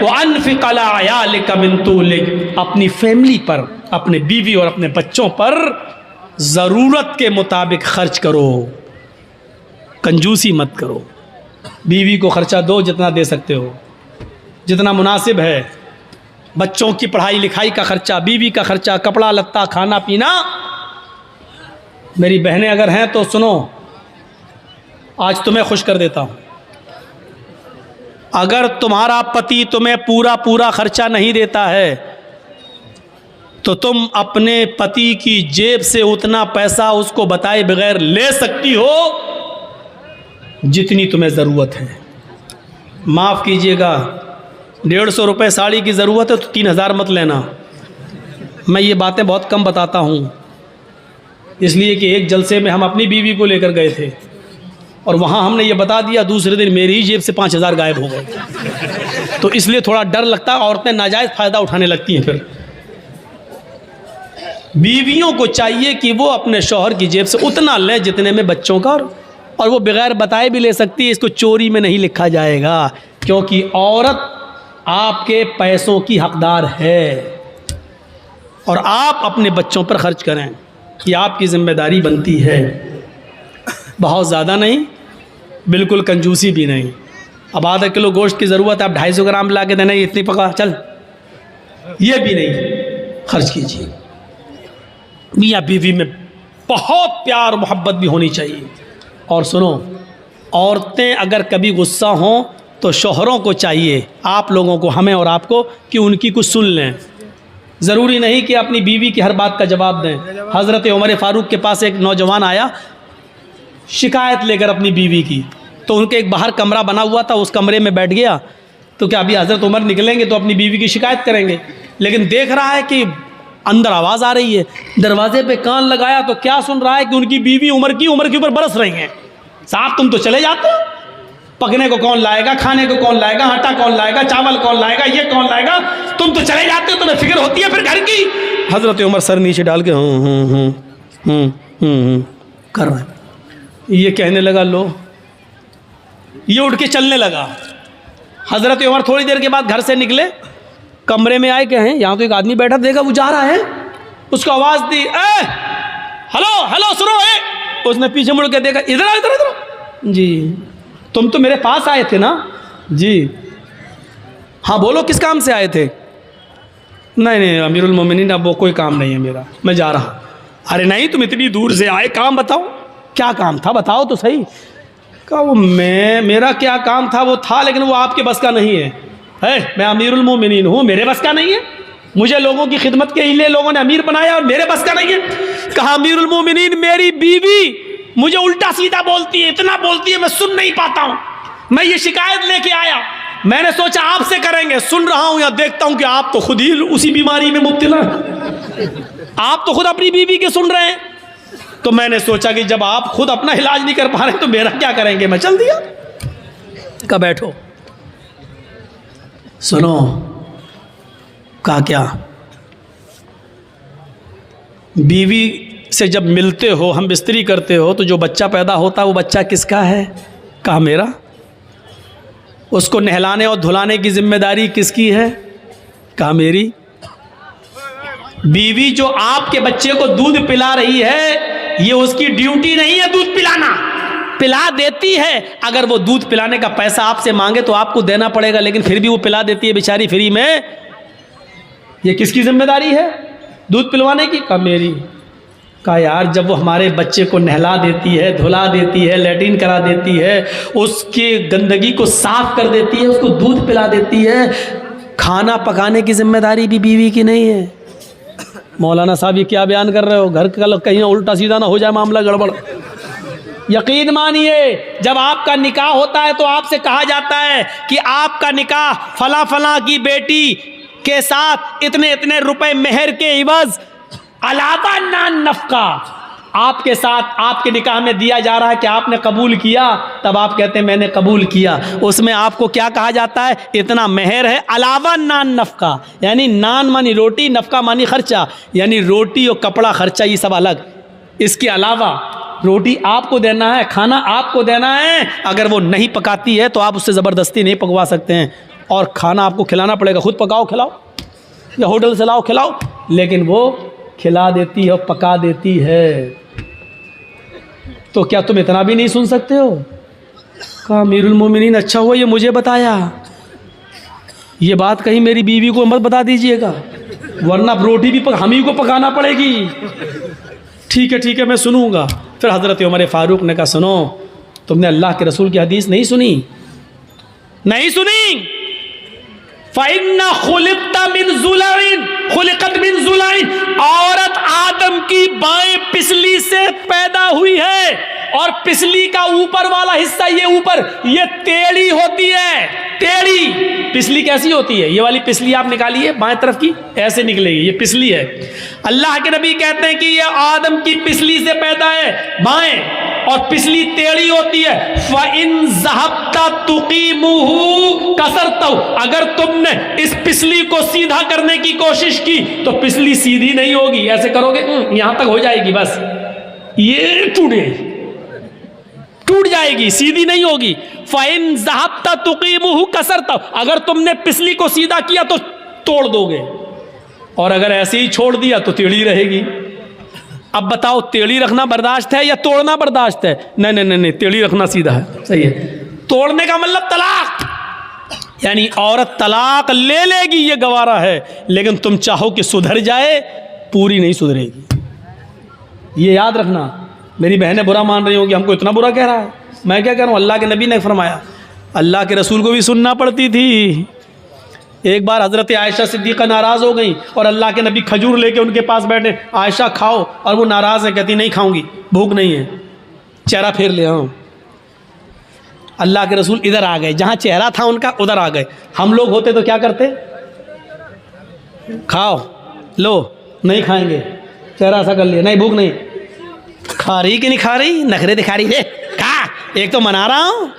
वो अनफ़िक़ अला अयालिका मिन तूलिक, अपनी फैमिली पर, अपने बीवी और अपने बच्चों पर ज़रूरत के मुताबिक खर्च करो, कंजूसी मत करो। बीवी को खर्चा दो जितना दे सकते हो, जितना मुनासिब है। बच्चों की पढ़ाई लिखाई का खर्चा, बीवी का खर्चा, कपड़ा लत्ता, खाना पीना। मेरी बहनें अगर हैं तो सुनो, आज तुम्हें खुश कर देता हूँ। अगर तुम्हारा पति तुम्हें पूरा पूरा खर्चा नहीं देता है तो तुम अपने पति की जेब से उतना पैसा उसको बताए बगैर ले सकती हो जितनी तुम्हें ज़रूरत है। माफ़ कीजिएगा, 150 रुपये साड़ी की ज़रूरत है तो 3000 मत लेना। मैं ये बातें बहुत कम बताता हूँ, इसलिए कि एक जलसे में हम अपनी बीवी को लेकर गए थे और वहाँ हमने ये बता दिया, दूसरे दिन मेरी ही जेब से 5000 गायब हो गए। तो इसलिए थोड़ा डर लगता है, औरतें नाजायज़ फ़ायदा उठाने लगती हैं। फिर बीवियों को चाहिए कि वो अपने शौहर की जेब से उतना लें जितने में बच्चों का, और वो बगैर बताए भी ले सकती है। इसको चोरी में नहीं लिखा जाएगा, क्योंकि औरत आपके पैसों की हकदार है और आप अपने बच्चों पर खर्च करें, ये आपकी जिम्मेदारी बनती है। बहुत ज़्यादा नहीं, बिल्कुल कंजूसी भी नहीं। अब आधा किलो गोश्त की ज़रूरत है, आप 250 ग्राम ला के देना, इतनी पका चल, ये भी नहीं खर्च कीजिए। मियाँ बीवी में बहुत प्यार मोहब्बत भी होनी चाहिए। और सुनो, औरतें अगर कभी गुस्सा हों तो शौहरों को चाहिए, आप लोगों को, हमें और आपको, कि उनकी कुछ सुन लें। ज़रूरी नहीं कि अपनी बीवी की हर बात का जवाब दें। हज़रत उमर फ़ारूक के पास एक नौजवान आया शिकायत लेकर अपनी बीवी की, तो उनके एक बाहर कमरा बना हुआ था, उस कमरे में बैठ गया। तो क्या अभी हज़रत उमर निकलेंगे तो अपनी बीवी की शिकायत करेंगे, लेकिन देख रहा है कि अंदर आवाज़ आ रही है। दरवाजे पे कान लगाया तो क्या सुन रहा है कि उनकी बीवी उमर के ऊपर बरस रही हैं, साहब तुम तो चले जाते हो, पकने को कौन लाएगा, खाने को कौन लाएगा, आटा कौन लाएगा, चावल कौन लाएगा, ये कौन लाएगा, तुम तो चले जाते हो, तुम्हें फिक्र होती है फिर घर की। हज़रत उमर सर नीचे डाल के कर रहे हैं। ये कहने लगा, लो, ये उठ के चलने लगा। हज़रत उमर थोड़ी देर के बाद घर से निकले, कमरे में आए, कहें यहाँ तो एक आदमी बैठा, देखा वो जा रहा है, उसको आवाज़ दी, ए हेलो हेलो सुनो। उसने पीछे मुड़ के देखा, इधर आओ, इधर इधर। जी, तुम तो मेरे पास आए थे ना? जी। हाँ बोलो, किस काम से आए थे? नहीं नहीं अमीरुल मोमिनीन, अब वो कोई काम नहीं है मेरा, मैं जा रहा। अरे नहीं, तुम इतनी दूर से आए, काम बताओ, क्या काम था बताओ तो सही। कहा वो मेरा क्या काम था, वो था, लेकिन वो आपके बस का नहीं है। मैं अमीरुल मोमिनीन हूँ, मेरे बस का नहीं है, मुझे लोगों की खिदमत के लिए लोगों ने अमीर बनाया और मेरे बस का नहीं है। कहा अमीरुल मोमिनीन, मेरी बीवी मुझे उल्टा सीधा बोलती है, इतना बोलती है मैं सुन नहीं पाता हूँ, मैं ये शिकायत लेके आया, मैंने सोचा आपसे करेंगे, सुन रहा हूँ या देखता हूँ कि आप तो खुद ही उसी बीमारी में मुब्तला, आप तो खुद अपनी बीवी के सुन रहे हैं, तो मैंने सोचा कि जब आप खुद अपना इलाज नहीं कर पा रहे तो मेरा क्या करेंगे, मैं चल दिया। कहा बैठो, सुनो। कहा क्या? बीवी से जब मिलते हो, हम बिस्तरी करते हो, तो जो बच्चा पैदा होता है वो बच्चा किसका है? कहा मेरा। उसको नहलाने और धुलाने की जिम्मेदारी किसकी है? कहा मेरी। बीवी जो आपके बच्चे को दूध पिला रही है, ये उसकी ड्यूटी नहीं है दूध पिलाना, पिला देती है। अगर वो दूध पिलाने का पैसा आपसे मांगे तो आपको देना पड़ेगा, लेकिन फिर भी वो पिला देती है बेचारी फ्री में। ये किसकी जिम्मेदारी है दूध पिलवाने की? कहा मेरी। कहा यार, जब वो हमारे बच्चे को नहला देती है, धुला देती है, लैट्रिन करा देती है, उसके गंदगी को साफ कर देती है, उसको दूध पिला देती है, खाना पकाने की जिम्मेदारी भी बीवी की नहीं है? मौलाना साहब ये क्या बयान कर रहे हो? घर का कहीं उल्टा सीधा ना हो जाए मामला गड़बड़। यकीन मानिए, जब आपका निकाह होता है तो आपसे कहा जाता है कि आपका निकाह फला फला की बेटी के साथ इतने इतने रुपए मेहर के इवज अलावा नान नफका आपके साथ आपके निकाह में दिया जा रहा है कि आपने कबूल किया, तब आप कहते हैं मैंने कबूल किया। उसमें आपको क्या कहा जाता है? इतना मेहर है अलावा नान नफका, यानी नान मानी रोटी, नफका मानी खर्चा, यानी रोटी और कपड़ा खर्चा ये सब अलग, इसके अलावा रोटी आपको देना है, खाना आपको देना है। अगर वो नहीं पकाती है तो आप उससे ज़बरदस्ती नहीं पकवा सकते हैं। और खाना आपको खिलाना पड़ेगा, खुद पकाओ खिलाओ या होटल से लाओ खिलाओ, लेकिन वो खिला देती है और पका देती है। तो क्या तुम इतना भी नहीं सुन सकते हो? कहा अमीरुल मोमिनीन अच्छा हुआ ये मुझे बताया, ये बात कहीं मेरी बीवी को मत बता दीजिएगा, वरना रोटी भी हम ही को पकाना पड़ेगी। ठीक है मैं सुनूंगा। फिर हज़रत उमर फारूक ने कहा सुनो, तुमने अल्लाह के रसूल की हदीस नहीं सुनी? नहीं सुनी? फ़इन्ना खुलिक़्ता मिन ज़ुलाइन, खुलिक़त मिन ज़ुलाइन, औरत आदम की बाएं पिसली से पैदा हुई है, और पिसली का ऊपर वाला हिस्सा, ये ऊपर, ये टेढ़ी होती है। टेढ़ी पिसली कैसी होती है? ये वाली पिसली आप निकालिए बाएं तरफ की, ऐसे निकलेगी, ये पिसली है। अल्लाह के नबी कहते हैं कि ये आदम की पिसली से पैदा है बाएं, और पिसली टेढ़ी होती है। फ़इन ज़हब्ता तुक़ीमुहु कसरतहु, अगर तुमने इस पिसली को सीधा करने की कोशिश की तो पिसली सीधी नहीं होगी, ऐसे करोगे यहां तक हो जाएगी, बस ये टूट जाएगी, सीधी नहीं होगी। फ़इन ज़हब्ता तुक़ीमुहु कसरतहु, अगर तुमने पिसली को सीधा किया तो तोड़ दोगे, और अगर ऐसे ही छोड़ दिया तो टेढ़ी रहेगी। अब बताओ टेढ़ी रखना बर्दाश्त है या तोड़ना बर्दाश्त है? नहीं, टेढ़ी रखना सीधा है, सही है। तोड़ने का मतलब तलाक, यानी औरत तलाक ले लेगी ये गवारा है, लेकिन तुम चाहो कि सुधर जाए, पूरी नहीं सुधरेगी। ये याद रखना। मेरी बहनें बुरा मान रही होंगी, हमको इतना बुरा कह रहा है। मैं क्या कह रहा हूँ, अल्लाह के नबी ने फरमाया, अल्लाह के रसूल को भी सुनना पड़ती थी। एक बार हज़रत आयशा सिद्दीक़ा नाराज़ हो गई और अल्लाह के नबी खजूर लेके उनके पास बैठे, आयशा खाओ, और वो नाराज़ है, कहती नहीं खाऊंगी, भूख नहीं है, चेहरा फेर ले आओ। अल्लाह के रसूल इधर आ गए, जहाँ चेहरा था उनका उधर आ गए। हम लोग होते तो क्या करते? खाओ, लो, नहीं खाएंगे, चेहरा ऐसा कर लिया, नहीं भूख नहीं। खा रही कि नहीं खा रही, नखरे दिखा रही है, खा, एक तो मना रहा हूँ।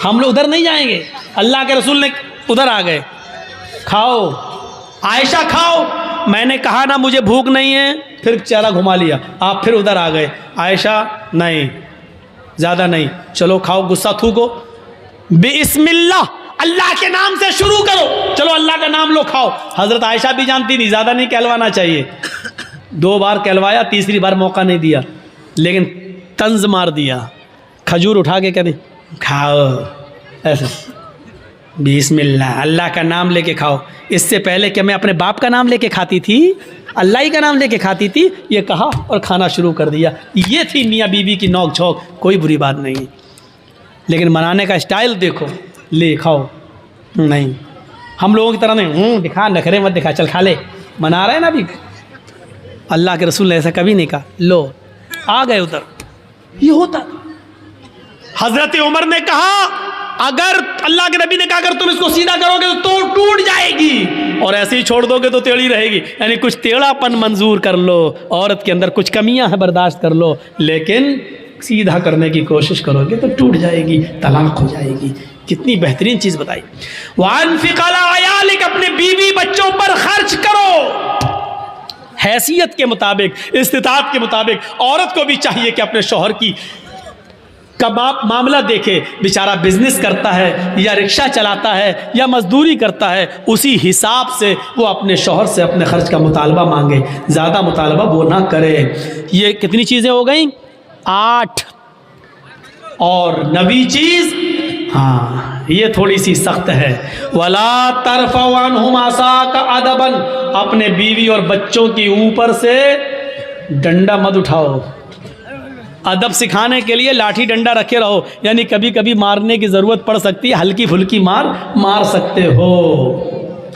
हम लोग उधर नहीं जाएंगे, अल्लाह के रसूल ने उधर आ गए, खाओ आयशा खाओ। मैंने कहा ना मुझे भूख नहीं है, फिर चेहरा घुमा लिया, आप फिर उधर आ गए, आयशा नहीं, ज़्यादा नहीं, चलो खाओ, गुस्सा थूको, बिस्मिल्लाह, अल्लाह के नाम से शुरू करो, चलो अल्लाह का नाम लो, खाओ। हज़रत आयशा भी जानती थी ज़्यादा नहीं कहलवाना चाहिए, 2 बार कहलवाया, तीसरी बार मौका नहीं दिया, लेकिन तंज मार दिया, खजूर उठा के कहते खाओ, ऐसे बिस्मिल्लाह, अल्लाह का नाम लेके खाओ। इससे पहले कि मैं अपने बाप का नाम लेके खाती थी, अल्लाह ही का नाम लेके खाती थी, ये कहा और खाना शुरू कर दिया। ये थी मियाँ बीवी की नोक झोंक, कोई बुरी बात नहीं। लेकिन मनाने का स्टाइल देखो, ले खाओ, नहीं, हम लोगों की तरह नहीं, दिखा, नखरे मत दिखा, चल खा ले, मना रहे हैं ना अभी। अल्लाह के रसूल ने ऐसा कभी नहीं कहा, लो आ गए उधर, ये होता। हजरत उमर ने कहा, अगर अल्लाह के नबी ने कहा अगर तुम इसको सीधा करोगे तो टूट जाएगी, और ऐसे ही छोड़ दोगे तो टेढ़ी रहेगी, यानी कुछ टेढ़ापन मंजूर कर लो, औरत के अंदर कुछ कमियां हैं बर्दाश्त कर लो, लेकिन सीधा करने की कोशिश करोगे तो टूट जाएगी, तलाक हो जाएगी। कितनी बेहतरीन चीज़ बताई। वानफिक़ अला अयालिक, अपने बीवी बच्चों पर खर्च करो हैसियत के मुताबिक, इस्तिताअत के मुताबिक। औरत को भी चाहिए कि अपने शौहर की कब आप मामला देखे, बेचारा बिजनेस करता है या रिक्शा चलाता है या मजदूरी करता है, उसी हिसाब से वो अपने शौहर से अपने खर्च का मुतालबा मांगे, ज़्यादा मुतालबा वो ना करे। ये कितनी चीज़ें हो गई? 8। और नबी चीज़, हाँ ये थोड़ी सी सख्त है, वला तरफ़उ अन्हुम असाका अदबन, अपने बीवी और बच्चों के ऊपर से डंडा मत उठाओ। अदब सिखाने के लिए लाठी डंडा रखे रहो, यानी कभी कभी मारने की ज़रूरत पड़ सकती है, हल्की फुल्की मार सकते हो,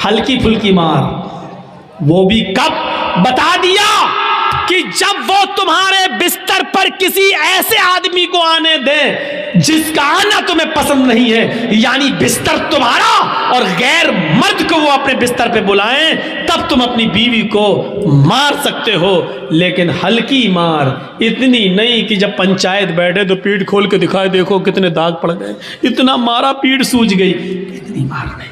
हल्की फुल्की मार। वो भी कब? बता दिया कि जब वो तुम्हारे बिस्तर पर किसी ऐसे आदमी को आने दे जिसका आना तुम्हें पसंद नहीं है, यानी बिस्तर तुम्हारा और गैर मर्द को वो अपने बिस्तर पे बुलाएं, तब तुम अपनी बीवी को मार सकते हो, लेकिन हल्की मार, इतनी नहीं कि जब पंचायत बैठे तो पीठ खोल के दिखाए, देखो कितने दाग पड़ गए, इतना मारा पीठ सूज गई, इतनी मार नहीं।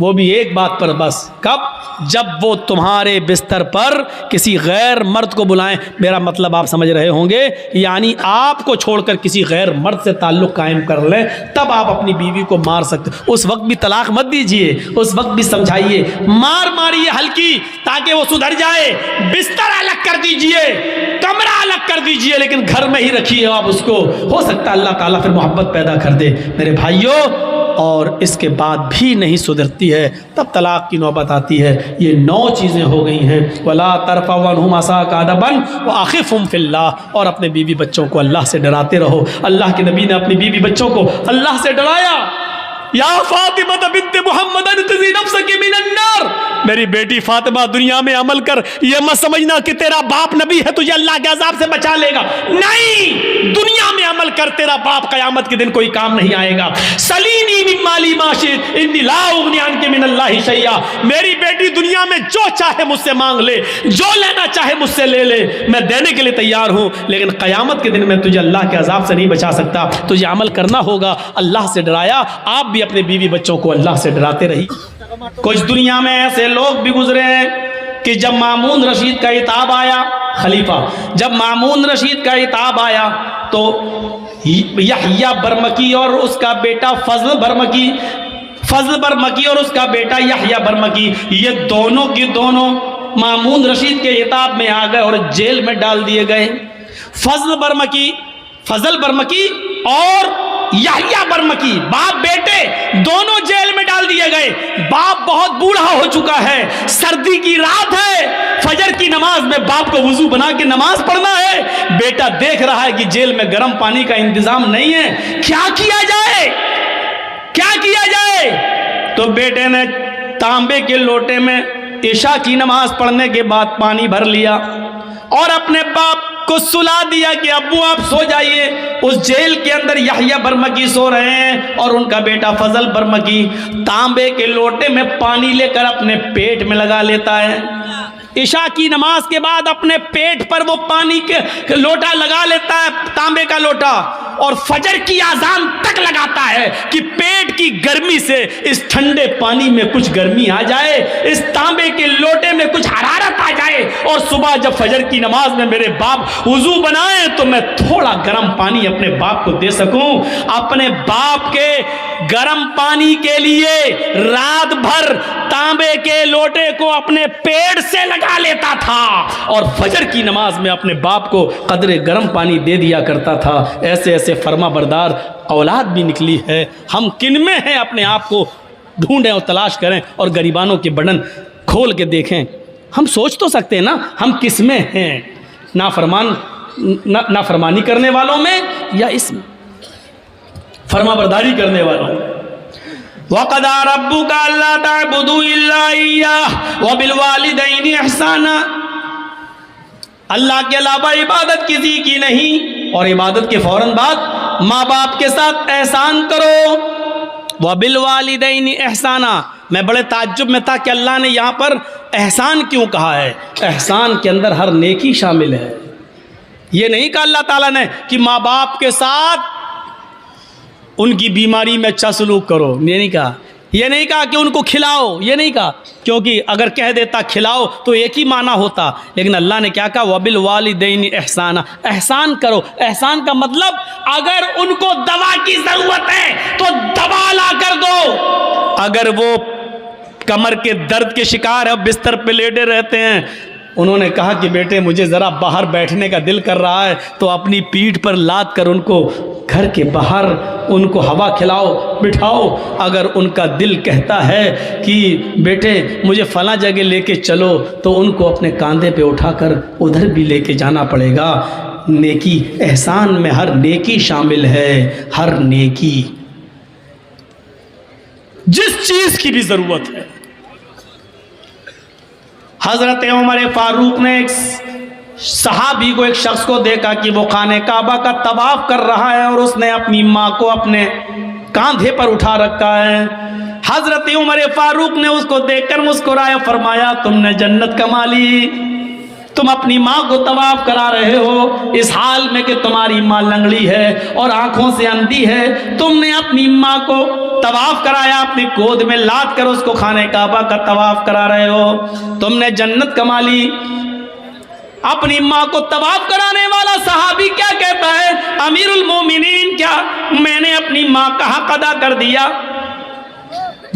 वो भी एक बात पर बस, कब? जब वो तुम्हारे बिस्तर पर किसी गैर मर्द को बुलाएं। मेरा मतलब आप समझ रहे होंगे, यानी आपको छोड़कर किसी गैर मर्द से ताल्लुक़ कायम कर लें, तब आप अपनी बीवी को मार सकते। उस वक्त भी तलाक मत दीजिए, उस वक्त भी समझाइए, मार मारिए हल्की ताकि वो सुधर जाए। बिस्तर अलग कर दीजिए, कमरा अलग कर दीजिए, लेकिन घर में ही रखिए आप उसको। हो सकता है अल्लाह ताला फिर मोहब्बत पैदा कर दे मेरे भाइयों। और इसके बाद भी नहीं सुधरती है, तब तलाक की नौबत आती है। ये 9 चीज़ें हो गई हैं। वला तरफ़अनहुम असाका अदबन व अख़िफ़हुम फ़िल्लाह, और अपने बीवी बच्चों को अल्लाह से डराते रहो। अल्लाह के नबी ने अपनी बीवी बच्चों को अल्लाह से डराया। या फातिमा बिन्त मुहम्मद अनक़ज़ी नफ़्सकी मिनन नार, मेरी बेटी फातिमा दुनिया में अमल कर, ये मत समझना कि तेरा बाप नबी है तुझे अल्लाह के अज़ाब से बचा लेगा। नहीं, दुनिया में अमल कर, तेरा बाप क़यामत के दिन कोई काम नहीं आएगा। सलीनी मिन माली मा शि'त इन्नी ला उग़नी अन्की मिनल्लाहि शै'a, मेरी बेटी दुनिया में जो चाहे मुझसे मांग ले, जो लेना चाहे मुझसे ले ले, मैं देने के लिए तैयार हूँ, लेकिन क़यामत के दिन मैं तुझे अल्लाह के अज़ाब से नहीं बचा सकता। तुझे अमल करना होगा। अल्लाह से डराया। आप भी अपने बीवी बच्चों को अल्लाह से डराते रहिए। कुछ दुनिया में ऐसे लोग भी गुजरे हैं कि जब मामून रशीद का इताब आया, खलीफा, जब मामून रशीद का इताब आया तो यहया बरमकी और उसका बेटा फजल बरमकी और उसका बेटा यहया बरमकी, ये दोनों के दोनों मामून रशीद के इताब में आ गए और जेल में डाल दिए गए। फजल बरमकी और यहया बरमकी, बाप बेटे दोनों जेल में डाल दिए गए। बाप बहुत बूढ़ा हो चुका है, सर्दी की रात है, फजर की नमाज में बाप को वुजू बना के नमाज पढ़ना है। बेटा देख रहा है कि जेल में गर्म पानी का इंतजाम नहीं है, क्या किया जाए, क्या किया जाए? तो बेटे ने तांबे के लोटे में इशा की नमाज पढ़ने के बाद पानी भर लिया और अपने बाप को सुला दिया कि अब्बू आप सो जाइए। उस जेल के अंदर यहया बरमकी सो रहे हैं और उनका बेटा फजल बरमकी तांबे के लोटे में पानी लेकर अपने पेट में लगा लेता है। इशा की नमाज के बाद अपने पेट पर वो पानी के लोटा लगा लेता है, तांबे का लोटा, और फजर की आजान तक लगाता है कि पेट की गर्मी से इस ठंडे पानी में कुछ गर्मी आ जाए, इस तांबे के लोटे में कुछ हरारत आ जाए, और सुबह जब फजर की नमाज में मेरे बाप वुजू बनाए तो मैं थोड़ा गर्म पानी अपने बाप को दे सकूं। अपने बाप के गर्म पानी के लिए रात भर तांबे के लोटे को अपने पेट से लगा लेता था और फजर की नमाज में अपने बाप को कदरे गर्म पानी दे दिया करता था। ऐसे ऐसे फर्मा बरदार औलाद भी निकली है। हम किन में हैं, अपने आप को ढूंढें और तलाश करें और गरीबानों के बटन खोल के देखें। हम सोच तो सकते हैं ना हम किस में हैं, नाफरमानी करने वालों में या इसमें फर्मा बरदारी करने वालों में। वक़दा रब्बुका अल्ला ताबुदू इल्ला इय्याह व बिल वालिदैनि इहसाना, अल्लाह के अलावा इबादत किसी की नहीं, और इबादत के फौरन बाद माँ बाप के साथ एहसान करो। व बिल वालिदैनि इहसाना, मैं बड़े ताज्जुब में था कि अल्लाह ने यहाँ पर एहसान क्यों कहा है। एहसान के अंदर हर नेकी शामिल है। ये नहीं कहा अल्लाह ताला ने कि माँ बाप के साथ उनकी बीमारी में अच्छा सलूक करो, ये नहीं कहा। ये नहीं कहा कि उनको खिलाओ, ये नहीं कहा, क्योंकि अगर कह देता खिलाओ तो एक ही माना होता। लेकिन अल्लाह ने क्या कहा, वबिल वालिदैनि एहसाना, एहसान करो। एहसान का मतलब अगर उनको दवा की ज़रूरत है तो दवा ला कर दो। अगर वो कमर के दर्द के शिकार है, बिस्तर पे लेटे रहते हैं, उन्होंने कहा कि बेटे मुझे ज़रा बाहर बैठने का दिल कर रहा है, तो अपनी पीठ पर लाद कर उनको घर के बाहर उनको हवा खिलाओ, बिठाओ। अगर उनका दिल कहता है कि बेटे मुझे फ़लाँ जगह लेके चलो, तो उनको अपने कंधे पे उठाकर उधर भी लेके जाना पड़ेगा। नेकी, एहसान में हर नेकी शामिल है, हर नेकी, जिस चीज़ की भी ज़रूरत है। हज़रत उमर फारूक ने एक सहाबी को, एक शख्स को देखा कि वो खाने काबा का तवाफ कर रहा है और उसने अपनी माँ को अपने कंधे पर उठा रखा है। हज़रत उमर फारूक ने उसको देखकर मुस्कुराया, फरमाया तुमने जन्नत कमा ली, तुम अपनी माँ को तवाफ करा रहे हो इस हाल में कि तुम्हारी माँ लंगड़ी है और आंखों से अंधी है। तुमने अपनी माँ को तवाफ कराया, अपनी गोद में लाद कर उसको खाने काबा का तवाफ करा रहे हो, तुमने जन्नत कमा ली। अपनी माँ को तवाफ कराने वाला सहाबी क्या कहता है, अमीरुल मोमिनीन, क्या मैंने अपनी माँ का हक अदा कर दिया?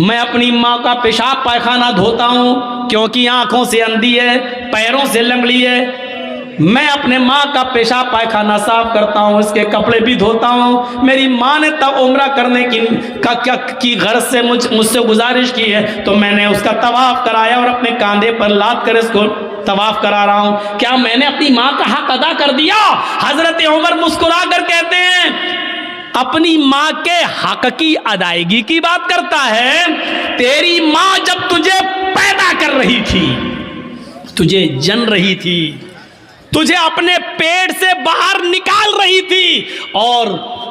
मैं अपनी माँ का पेशाब पायखाना धोता हूँ क्योंकि आंखों से अंधी है, पैरों से लंगड़ी है। मैं अपने माँ का पेशाब पायखाना साफ करता हूँ, इसके कपड़े भी धोता हूँ। मेरी माँ ने तब उम्रा करने की गर्ज से मुझसे गुजारिश की है तो मैंने उसका तवाफ कराया और अपने कंधे पर लाद कर इसको तवाफ करा रहा हूँ। क्या मैंने अपनी माँ का हक अदा कर दिया? हजरत उमर मुस्कुरा कर कहते हैं, अपनी माँ के हक की अदायगी की बात करता है? तेरी माँ जब तुझे पैदा कर रही थी, तुझे जन रही थी, तुझे अपने पेट से बाहर निकाल रही थी, और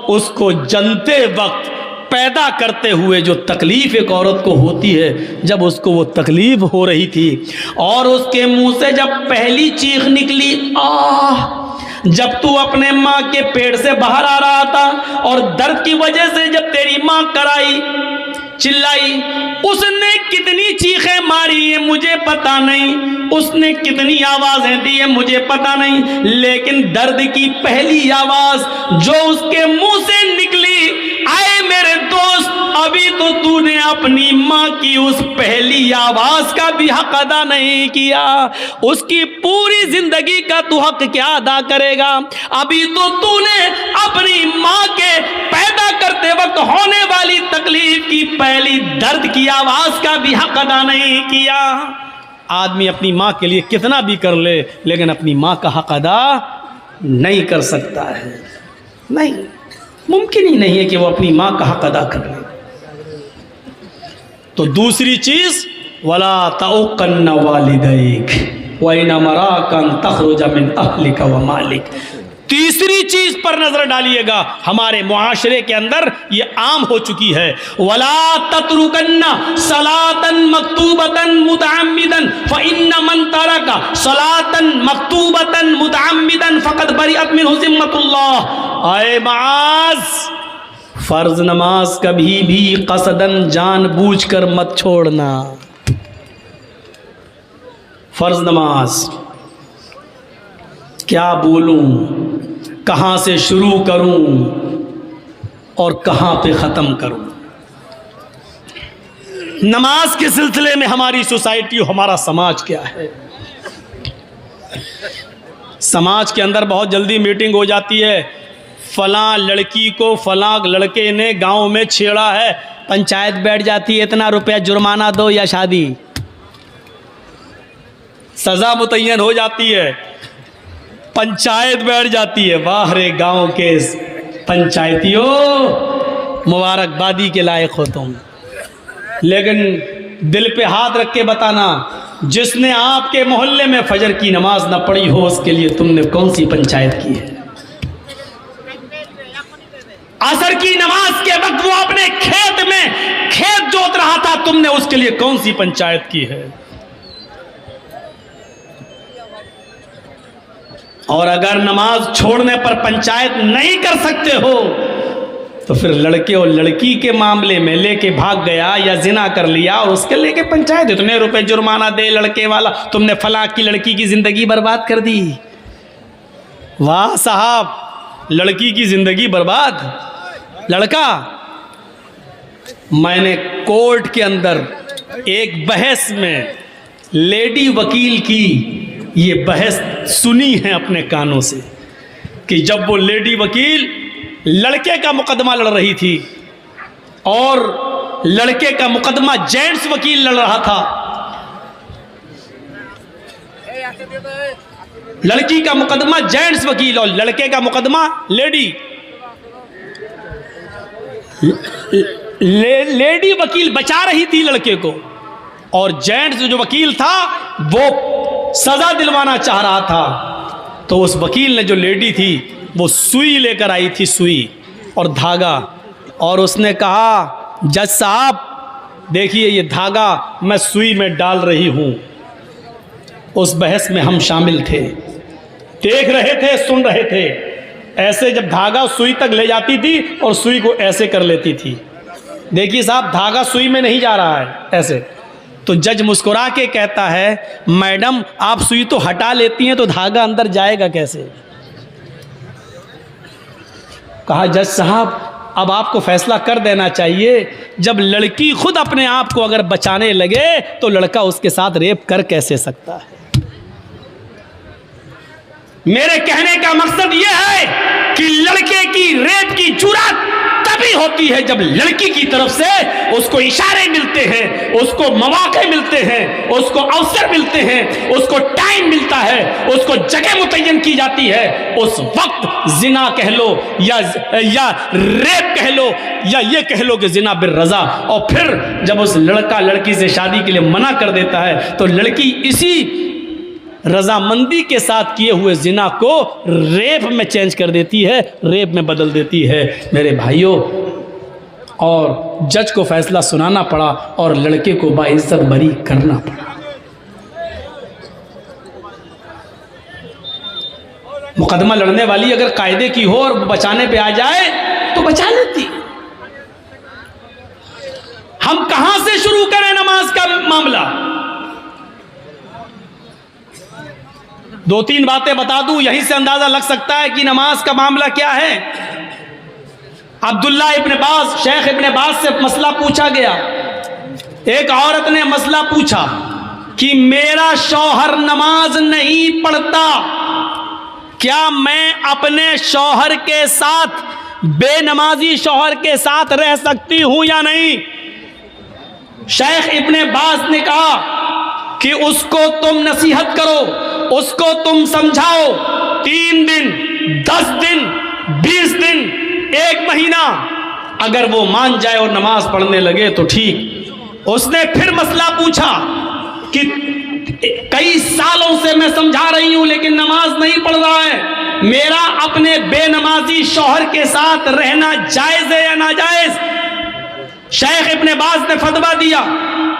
उसको जनते वक्त पैदा करते हुए जो तकलीफ एक औरत को होती है, जब उसको वो तकलीफ हो रही थी और उसके मुंह से जब पहली चीख निकली, आह, जब तू अपने माँ के पेट से बाहर आ रहा था और दर्द की वजह से जब तेरी माँ कराई, चिल्लाई, उसने कितनी चीखें मारी है मुझे पता नहीं, उसने कितनी आवाजें दी है मुझे पता नहीं, लेकिन दर्द की पहली आवाज जो उसके मुंह से निकली, आए मेरे दोस्त, अभी तो तूने अपनी माँ की उस पहली आवाज का भी हक अदा नहीं किया, उसकी पूरी जिंदगी का तू हक क्या अदा करेगा? अभी तो तूने अपनी माँ के पैदा करते वक्त होने वाली तकलीफ की पहली दर्द की आवाज का भी हक अदा नहीं किया। आदमी अपनी माँ के लिए कितना भी कर ले, लेकिन अपनी माँ का हक अदा नहीं कर सकता है। नहीं, मुमकिन ही नहीं है कि वो अपनी माँ का हक अदा कर ले। तो दूसरी चीज, वला तउक्कन वालिदैक व इन मराकन तखरुज मिन अहलिका व मालिक। तीसरी चीज पर नजर डालिएगा, हमारे मुआशरे के अंदर ये आम हो चुकी है, वला ततरुकन्ना सलातन मक्तूबतन मुतअम्मिदन फइन्न मन तरका सलातन मक्तूबतन मुतअम्मिदन फकद बरिअत मिनहु जिम्मतुल्लाह। आए माज, फर्ज नमाज कभी भी कसदन जानबूझकर मत छोड़ना। फर्ज नमाज क्या बोलूं, कहां से शुरू करूं और कहां पे ख़त्म करूं? नमाज के सिलसिले में हमारी सोसाइटी, हमारा समाज क्या है? समाज के अंदर बहुत जल्दी मीटिंग हो जाती है, फलां लड़की को फलां लड़के ने गांव में छेड़ा है, पंचायत बैठ जाती है, इतना रुपया जुर्माना दो या शादी, सज़ा मुतय्यन हो जाती है, पंचायत बैठ जाती है। वाह रे गांव के पंचायतियों, मुबारकबादी के लायक हो तुम। लेकिन दिल पे हाथ रख के बताना, जिसने आपके मोहल्ले में फजर की नमाज न पढ़ी हो, उसके लिए तुमने कौन सी पंचायत की है? असर की नमाज के वक्त वो अपने खेत में खेत जोत रहा था, तुमने उसके लिए कौन सी पंचायत की है? और अगर नमाज छोड़ने पर पंचायत नहीं कर सकते हो तो फिर लड़के और लड़की के मामले में लेके भाग गया या जिना कर लिया और उसके लेके पंचायत इतने रुपए जुर्माना दे लड़के वाला, तुमने फलां की लड़की की जिंदगी बर्बाद कर दी। वाह साहब, लड़की की जिंदगी बर्बाद, लड़का। मैंने कोर्ट के अंदर एक बहस में लेडी वकील की ये बहस सुनी है अपने कानों से, कि जब वो लेडी वकील लड़के का मुकदमा लड़ रही थी और लड़के का मुकदमा जेंट्स वकील लड़ रहा था, लड़की का मुकदमा जेंट्स वकील और लड़के का मुकदमा लेडी। लेडी वकील बचा रही थी लड़के को और जेंट्स जो वकील था वो सजा दिलवाना चाह रहा था। तो उस वकील ने, जो लेडी थी, वो सुई लेकर आई थी, सुई और धागा, और उसने कहा, जज साहब देखिए ये धागा मैं सुई में डाल रही हूँ। उस बहस में हम शामिल थे, देख रहे थे, सुन रहे थे। ऐसे जब धागा सुई तक ले जाती थी और सुई को ऐसे कर लेती थी, देखिए साहब, धागा सुई में नहीं जा रहा है ऐसे। तो जज मुस्कुरा के कहता है, मैडम आप सुई तो हटा लेती हैं तो धागा अंदर जाएगा कैसे? कहा, जज साहब अब आपको फैसला कर देना चाहिए, जब लड़की खुद अपने आप को अगर बचाने लगे तो लड़का उसके साथ रेप कर कैसे सकता है? मेरे कहने का मकसद यह है कि लड़के की रेप की जुर्रत तभी होती है जब लड़की की तरफ से उसको इशारे मिलते हैं, उसको मौके मिलते हैं, उसको अवसर मिलते हैं, उसको टाइम मिलता है, उसको जगह मुतय्यन की जाती है। उस वक्त जिना कह लो या रेप कह लो या ये कह लो कि जिना बिर रजा। और फिर जब उस लड़का लड़की से शादी के लिए मना कर देता है तो लड़की इसी रजामंदी के साथ किए हुए जिना को रेप में चेंज कर देती है, रेप में बदल देती है मेरे भाइयों। और जज को फैसला सुनाना पड़ा और लड़के को बाइज्जत बरी करना पड़ा। मुकदमा लड़ने वाली अगर कायदे की हो और बचाने पे आ जाए तो बचा लेती। हम कहां से शुरू करें नमाज का मामला? दो तीन बातें बता दूं, यहीं से अंदाजा लग सकता है कि नमाज का मामला क्या है। अब्दुल्ला इब्न बाज, शेख इब्न बाज से मसला पूछा गया। एक औरत ने मसला पूछा कि मेरा शौहर नमाज नहीं पढ़ता, क्या मैं अपने शौहर के साथ, बेनमाजी शौहर के साथ रह सकती हूं या नहीं? शेख इब्न बाज ने कहा कि उसको तुम नसीहत करो, उसको तुम समझाओ, 3 दिन, 10 दिन, 20 दिन, 1 महीना, अगर वो मान जाए और नमाज पढ़ने लगे तो ठीक। उसने फिर मसला पूछा कि कई सालों से मैं समझा रही हूं लेकिन नमाज नहीं पढ़ रहा है, मेरा अपने बेनमाजी शौहर के साथ रहना जायज है या नाजायज? शेख इब्न बाज ने फतवा दिया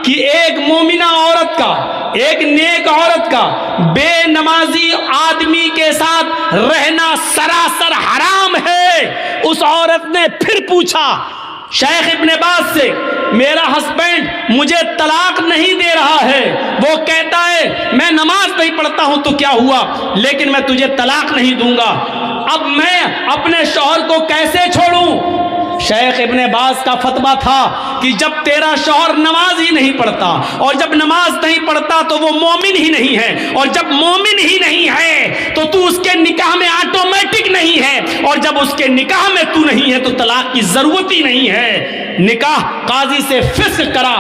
कि एक मोमिना औरत का, एक नेक औरत का बेनमाजी आदमी के साथ रहना सरासर हराम है। उस औरत ने फिर पूछा शेख इब्न बाज से, मेरा हस्बैंड मुझे तलाक नहीं दे रहा है, वो कहता है मैं नमाज नहीं पढ़ता हूं तो क्या हुआ, लेकिन मैं तुझे तलाक नहीं दूंगा, अब मैं अपने शौहर को कैसे छोड़ूं? शेख इब्न बाज का फतवा था कि जब तेरा शौहर नमाज ही नहीं पढ़ता और जब नमाज नहीं पढ़ता तो वो मोमिन ही नहीं है, और जब मोमिन ही नहीं है तो तू उसके निकाह में ऑटोमेटिक नहीं है, और जब उसके निकाह में तू नहीं है तो तलाक की जरूरत ही नहीं है। निकाह काजी से फिस्क करा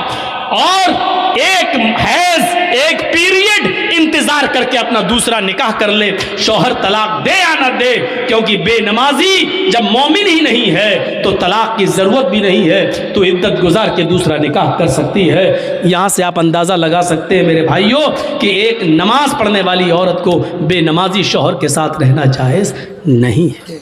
और एक हैज, एक पीरियड इंतजार करके अपना दूसरा निकाह कर ले, शौहर तलाक दे या ना दे, क्योंकि बेनमाजी जब मोमिन ही नहीं है तो तलाक की जरूरत भी नहीं है, तो इद्दत गुजार के दूसरा निकाह कर सकती है। यहां से आप अंदाजा लगा सकते हैं मेरे भाइयों कि एक नमाज पढ़ने वाली औरत को बेनमाजी शौहर के साथ रहना जायज नहीं है।